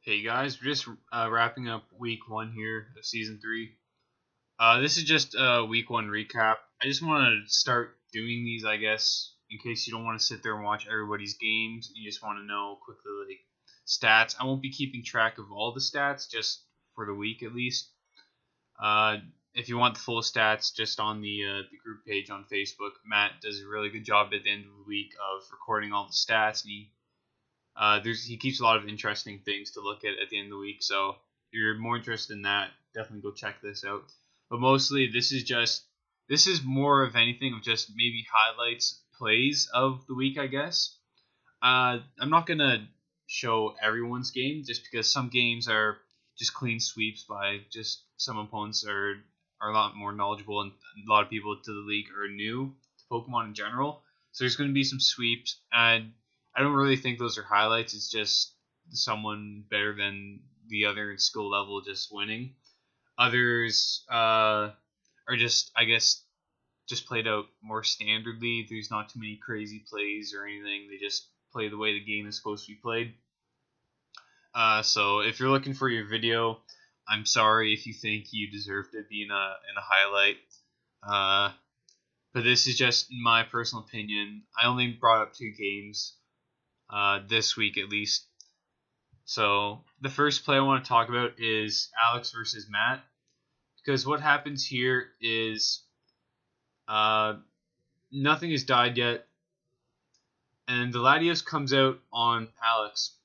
Hey guys, we're just wrapping up week one here of season three. This is just a week one recap. I just want to start doing these, I guess, in case you don't want to sit there and watch everybody's games. You just want to know quickly, like, stats. I won't be keeping track of all the stats, just for the week at least. If you want the full stats, just on the group page on Facebook, Matt does a really good job at the end of the week of recording all the stats, and he keeps a lot of interesting things to look at the end of the week. So if you're more interested in that, definitely go check this out. But mostly, this is more of anything of just maybe highlights, plays of the week, I guess. I'm not gonna show everyone's game just because some games are just clean sweeps by just some opponents are a lot more knowledgeable, and a lot of people to the league are new to Pokemon in general. So there's going to be some sweeps, and I don't really think those are highlights. It's just someone better than the other in skill level just winning. Others are just, I guess, just played out more standardly. There's not too many crazy plays or anything. They just play the way the game is supposed to be played. So if you're looking for your video, I'm sorry if you think you deserve to be in a highlight. But this is just my personal opinion. I only brought up two games this week at least. So the first play I want to talk about is Alex versus Matt, because what happens here is nothing has died yet, and the Latios comes out on Alex,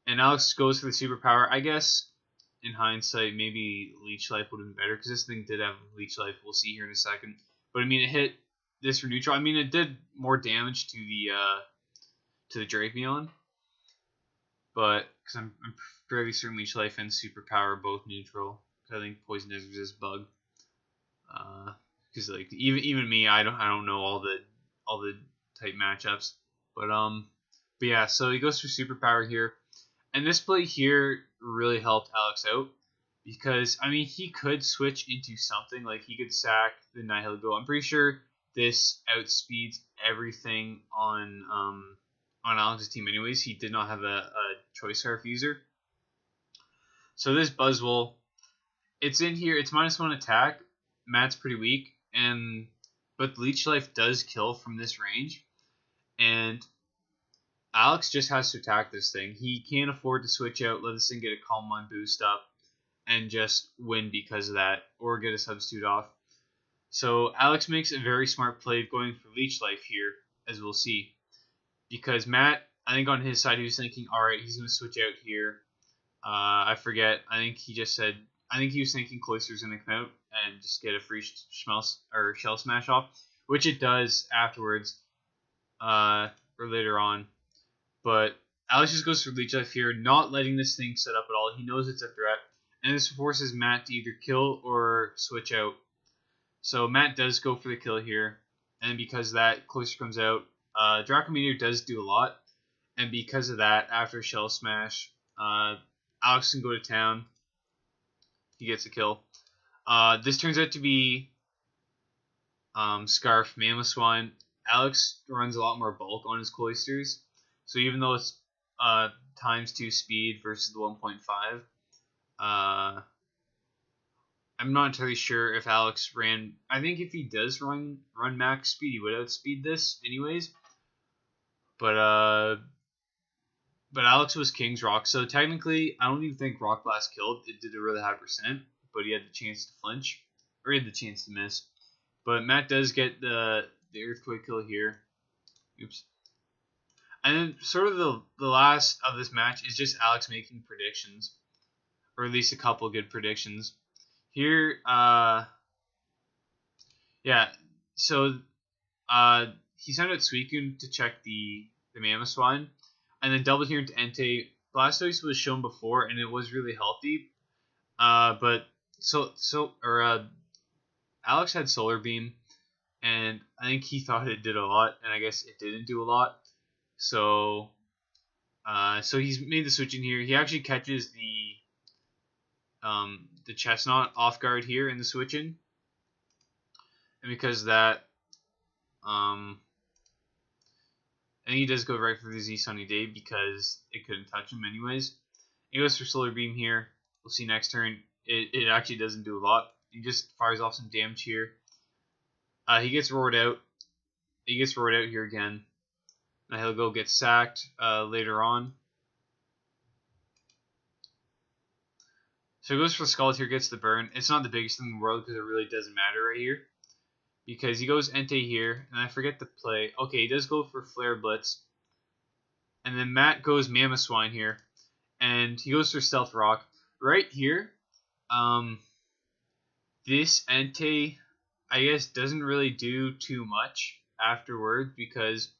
and Alex goes for the superpower. I guess in hindsight, maybe Leech Life would have been better because this thing did have Leech Life. We'll see here in a second. But I mean, it hit this for neutral. I mean, it did more damage to the Drapion, but because I'm fairly certain Leech Life and Superpower are both neutral. I think Poison does resist Bug. Because like even me, I don't know all the type matchups. But yeah. So he goes for Superpower here, and this play here really helped Alex out because I mean he could switch into something like he could sack the Nihilego. I'm pretty sure this outspeeds everything on Alex's team anyways. He did not have a choice scarf user. So this Buzzwole, it's in here. It's -1 attack. Matt's pretty weak, but Leech Life does kill from this range, and Alex just has to attack this thing. He can't afford to switch out, let this thing get a Calm Mind boost up, and just win because of that, or get a substitute off. So Alex makes a very smart play of going for Leech Life here, as we'll see. Because Matt, I think on his side, he was thinking, alright, he's going to switch out here. I forget. I think he was thinking Cloyster's going to come out and just get a free Shell Smash off, which it does afterwards, or later on. But Alex just goes for Leech Life here, not letting this thing set up at all. He knows it's a threat, and this forces Matt to either kill or switch out. So Matt does go for the kill here, and because of that, Cloyster comes out. Draco Meteor does do a lot, and because of that, after Shell Smash, Alex can go to town. He gets a kill. This turns out to be Scarf Mamoswine. Alex runs a lot more bulk on his Cloysters, so even though it's ×2 speed versus the 1.5, I'm not entirely sure if Alex ran. I think if he does run max speed, he would outspeed this anyways. But Alex was King's Rock, so technically, I don't even think Rock Blast killed. It did a really high %, but he had the chance to flinch, or he had the chance to miss. But Matt does get the Earthquake kill here. Oops. And then sort of the last of this match is just Alex making predictions, or at least a couple good predictions. Here, yeah, so he sent out Suicune to check the Mamoswine, and then doubled here into Entei. Blastoise was shown before, and it was really healthy. But Alex had Solar Beam, and I think he thought it did a lot, and I guess it didn't do a lot. So he's made the switch in here. He actually catches the Chestnut off guard here in the switch in, and because of that, and he does go right for the Z Sunny Day because it couldn't touch him anyways. He goes for Solar Beam here. We'll see next turn. It actually doesn't do a lot. He just fires off some damage here. He gets roared out. He gets roared out here again. Now he'll go get sacked later on. So he goes for Scald here, gets the burn. It's not the biggest thing in the world because it really doesn't matter right here. Because he goes Entei here, and I forget the play. Okay, he does go for Flare Blitz. And then Matt goes Mamoswine here. And he goes for Stealth Rock. Right here, this Entei, I guess, doesn't really do too much afterward. Because,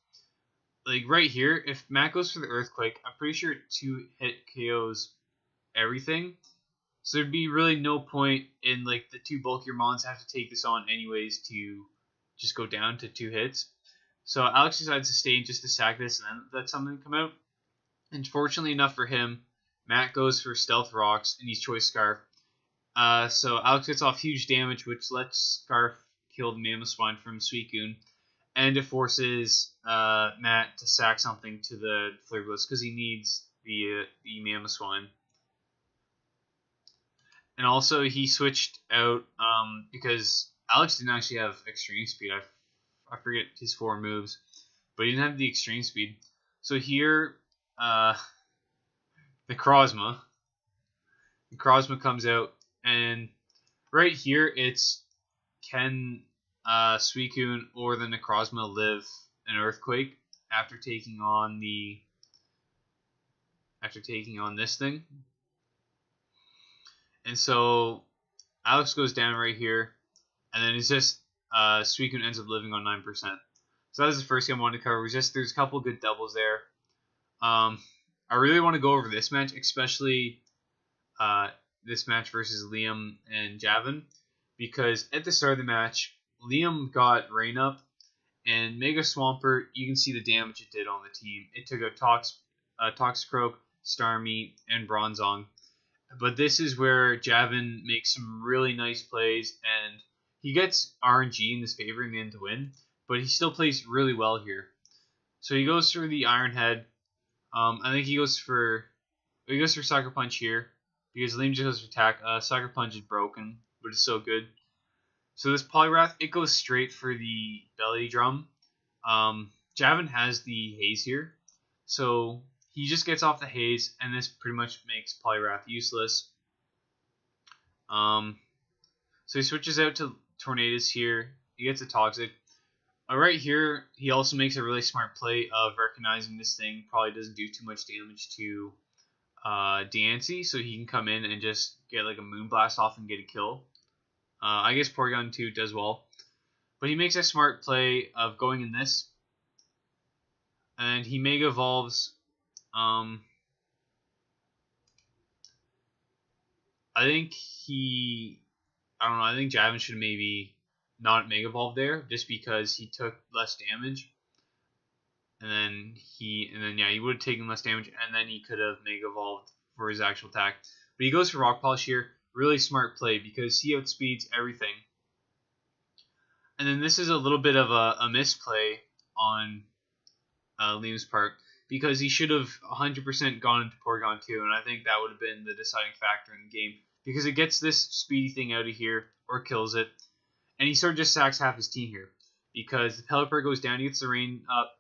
like, right here, if Matt goes for the Earthquake, I'm pretty sure 2-hit KOs everything. So there'd be really no point in, like, the 2 bulkier mons have to take this on anyways to just go down to 2 hits. So Alex decides to stay just to sack this and then let something come out. And fortunately enough for him, Matt goes for Stealth Rocks and he's Choice Scarf. So Alex gets off huge damage, which lets Scarf kill the Mamoswine from Suicune. And it forces Matt to sack something to the Flare Blitz because he needs the Mamoswine. And also, he switched out because Alex didn't actually have extreme speed. I forget his 4 moves, but he didn't have the extreme speed. So here, the Necrozma comes out, and right here it's can Suicune or the Necrozma live an Earthquake after taking on this thing. And so Alex goes down right here, and then it's just Suicune ends up living on 9%. So that was the first game I wanted to cover. There's a couple good doubles there. I really want to go over this match, especially this match versus Liam and Javin, because at the start of the match, Liam got Rain Up, and Mega Swampert, you can see the damage it did on the team. It took out Toxicroak, Starmie, and Bronzong. But this is where Javin makes some really nice plays, and he gets RNG in his favor in the end to win, but he still plays really well here. So he goes for the Iron Head. I think he goes for Sucker Punch here, because Liam just goes for attack. Sucker Punch is broken, but it's so good. So this Poliwrath, it goes straight for the Belly Drum. Javin has the Haze here, so he just gets off the Haze, and this pretty much makes Poliwrath useless. So he switches out to Tornadus here. He gets a Toxic. Right here, he also makes a really smart play of recognizing this thing probably doesn't do too much damage to Diancie, so he can come in and just get like a Moonblast off and get a kill. I guess Porygon 2 does well. But he makes a smart play of going in this. And he Mega Evolves. I think I think Javin should maybe not Mega Evolve there, just because he took less damage. And then he would have taken less damage, and then he could have Mega Evolved for his actual attack. But he goes for Rock Polish here. Really smart play, because he outspeeds everything. And then this is a little bit of a misplay on Liam's part, because he should have 100% gone into Porygon 2, and I think that would have been the deciding factor in the game, because it gets this speedy thing out of here, or kills it, and he sort of just sacks half his team here, because the Pelipper goes down, he gets the Rain Up.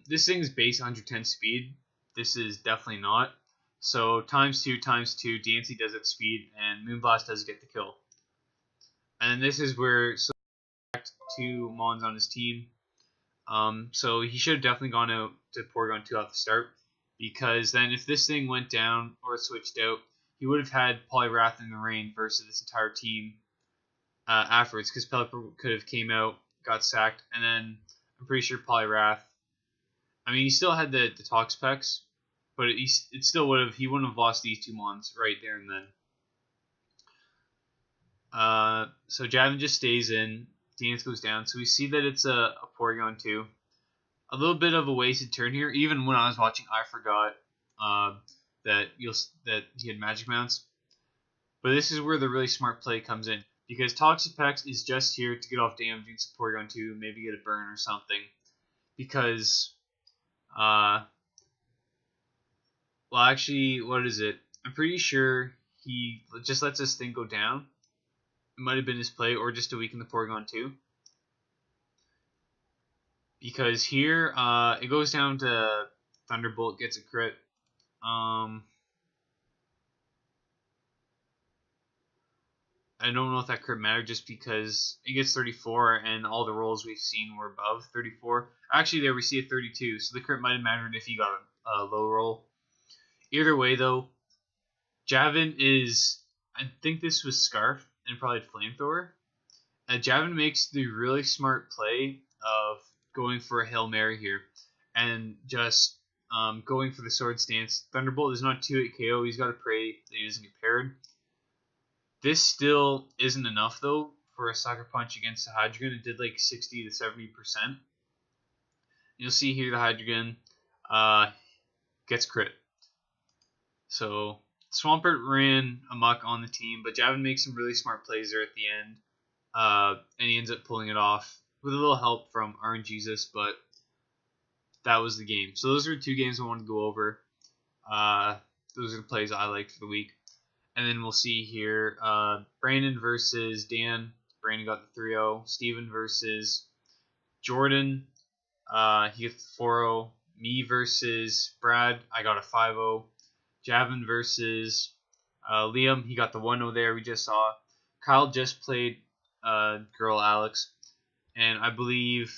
This thing's base 110 speed. This is definitely not. So times 2, Diancie does its speed, and Moonblast does get the kill. And this is where so 2 Mons on his team. So he should have definitely gone out to Porygon 2 off the start, because then if this thing went down or switched out, he would have had Poliwrath in the rain versus this entire team afterwards, because Pelipper could have came out, got sacked, and then I'm pretty sure Poliwrath, I mean, he still had the Tox Specs, but it still would have, he wouldn't have lost these 2 Mons right there and then. So Javin just stays in. Dance goes down. So we see that it's a Porygon 2. A little bit of a wasted turn here. Even when I was watching, I forgot that he had Magic Mounts. But this is where the really smart play comes in, because Toxapex is just here to get off damage against Porygon 2, maybe get a burn or something. Because Well, actually, what is it? I'm pretty sure he just lets this thing go down. It might have been his play, or just to weaken the Porygon too. Because here, it goes down to Thunderbolt gets a crit. I don't know if that crit mattered just because it gets 34 and all the rolls we've seen were above 34. Actually, there we see a 32, so the crit might have mattered if he got a low roll. Either way, though, Javin is. I think this was Scarf and probably Flamethrower. Javin makes the really smart play of going for a Hail Mary here and just going for the Sword Stance. Thunderbolt is not 2-8 KO. He's got to pray that he doesn't get paired. This still isn't enough, though, for a Sucker Punch against the Hydreigon. It did like 60 to 70%. You'll see here the Hydreigon gets crit. So Swampert ran amok on the team, but Javin makes some really smart plays there at the end. And he ends up pulling it off with a little help from RNGesus, but that was the game. So those are 2 games I wanted to go over. Those are the plays I liked for the week. And then we'll see here Brandon versus Dan. Brandon got the 3-0. Steven versus Jordan. He gets the 4-0. Me versus Brad. I got a 5-0. Javin versus Liam. He got the 1-0 there. We just saw. Kyle just played girl Alex. And I believe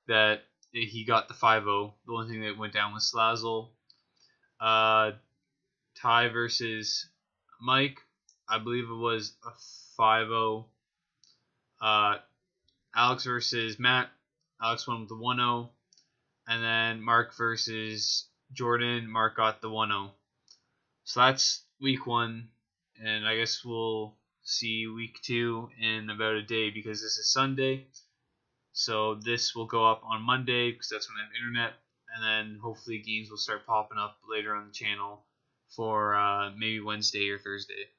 that he got the 5-0. The only thing that went down was Slazzle. Ty versus Mike, I believe it was a 5-0. Alex versus Matt. Alex won with the 1-0. And then Mark versus Jordan. Mark got the 1-0. So that's week 1. And I guess we'll see week 2 in about a day because this is Sunday. So this will go up on Monday because that's when I have internet. And then hopefully games will start popping up later on the channel for maybe Wednesday or Thursday.